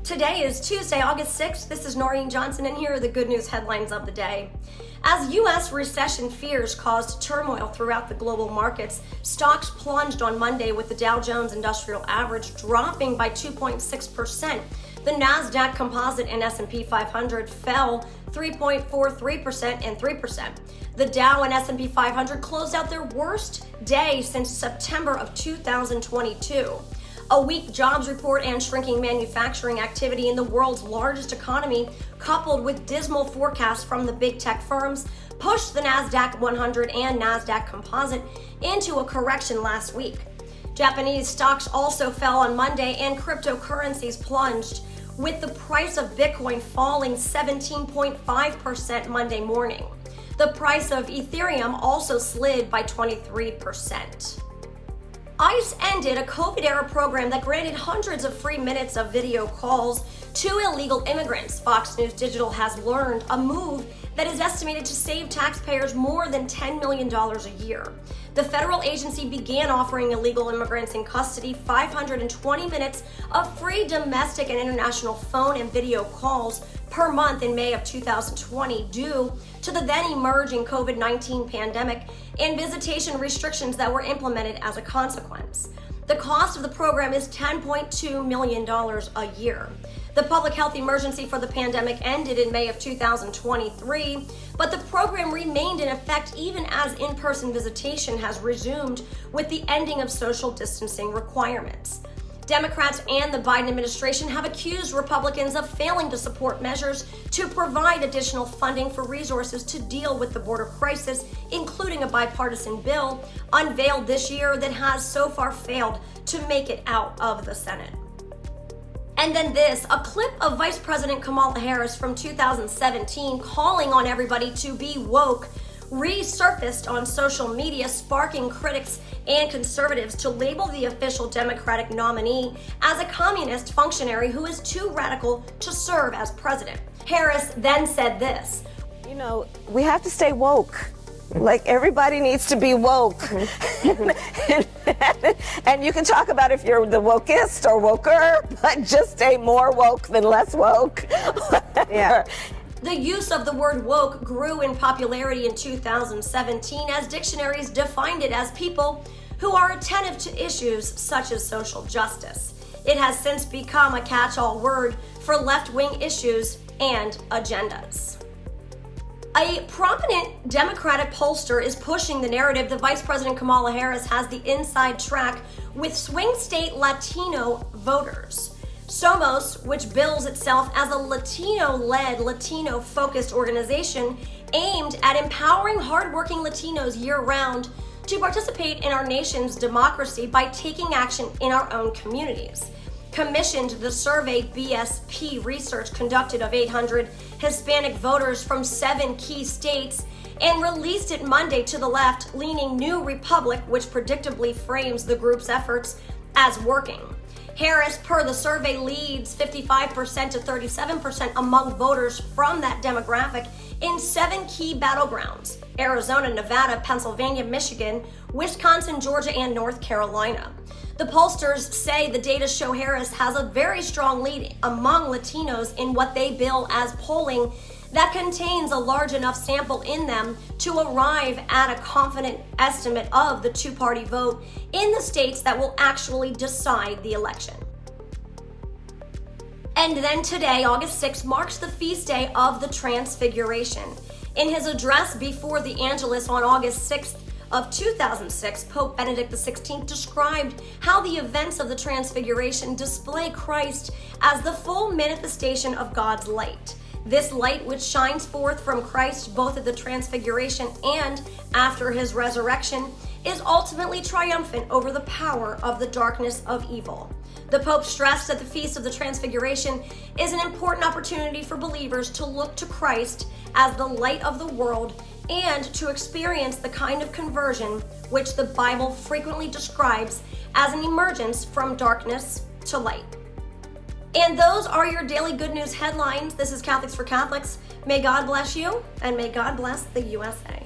Today is Tuesday, August 6th. This is Noreen Johnson, and here are the good news headlines of the day. As U.S. recession fears caused turmoil throughout the global markets, stocks plunged on Monday with the Dow Jones Industrial Average dropping by 2.6%. The NASDAQ Composite and S&P 500 fell 3.43% and 3%. The Dow and S&P 500 closed out their worst day since September of 2022. A weak jobs report and shrinking manufacturing activity in the world's largest economy, coupled with dismal forecasts from the big tech firms, pushed the NASDAQ 100 and NASDAQ Composite into a correction last week. Japanese stocks also fell on Monday and cryptocurrencies plunged, with the price of Bitcoin falling 17.5% Monday morning. The price of Ethereum also slid by 23%. ICE ended a COVID-era program that granted hundreds of free minutes of video calls to illegal immigrants. Fox News Digital has learned a move that is estimated to save taxpayers more than $10 million a year. The federal agency began offering illegal immigrants in custody 520 minutes of free domestic and international phone and video calls per month in May of 2020 due to the then emerging COVID-19 pandemic and visitation restrictions that were implemented as a consequence. The cost of the program is $10.2 million a year. The public health emergency for the pandemic ended in May of 2023, but the program remained in effect even as in-person visitation has resumed with the ending of social distancing requirements. Democrats and the Biden administration have accused Republicans of failing to support measures to provide additional funding for resources to deal with the border crisis, including a bipartisan bill unveiled this year that has so far failed to make it out of the Senate. And then this, a clip of Vice President Kamala Harris from 2017 calling on everybody to be woke resurfaced on social media, sparking critics and conservatives to label the official Democratic nominee as a communist functionary who is too radical to serve as president. Harris then said this. You know, we have to stay woke. Like, everybody needs to be woke. And you can talk about if you're the wokest or woker, but just stay more woke than less woke. Yeah. The use of the word woke grew in popularity in 2017 as dictionaries defined it as people who are attentive to issues such as social justice. It has since become a catch-all word for left-wing issues and agendas. A prominent Democratic pollster is pushing the narrative that Vice President Kamala Harris has the inside track with swing state Latino voters. Somos, which bills itself as a Latino-led, Latino-focused organization aimed at empowering hardworking Latinos year-round to participate in our nation's democracy by taking action in our own communities, commissioned the survey BSP research conducted of 800 Hispanic voters from 7 key states and released it Monday to the left-leaning New Republic, which predictably frames the group's efforts as working. Harris, per the survey, leads 55% to 37% among voters from that demographic in 7 key battlegrounds: Arizona, Nevada, Pennsylvania, Michigan, Wisconsin, Georgia, and North Carolina. The pollsters say the data show Harris has a very strong lead among Latinos in what they bill as polling that contains a large enough sample in them to arrive at a confident estimate of the two-party vote in the states that will actually decide the election. And then today, August 6th, marks the feast day of the Transfiguration. In his address before the Angelus on August 6th of 2006, Pope Benedict XVI described how the events of the Transfiguration display Christ as the full manifestation of God's light. This light, which shines forth from Christ both at the Transfiguration and after his resurrection, is ultimately triumphant over the power of the darkness of evil. The Pope stressed that the Feast of the Transfiguration is an important opportunity for believers to look to Christ as the light of the world and to experience the kind of conversion which the Bible frequently describes as an emergence from darkness to light. And those are your daily good news headlines. This is Catholics for Catholics. May God bless you, and may God bless the USA.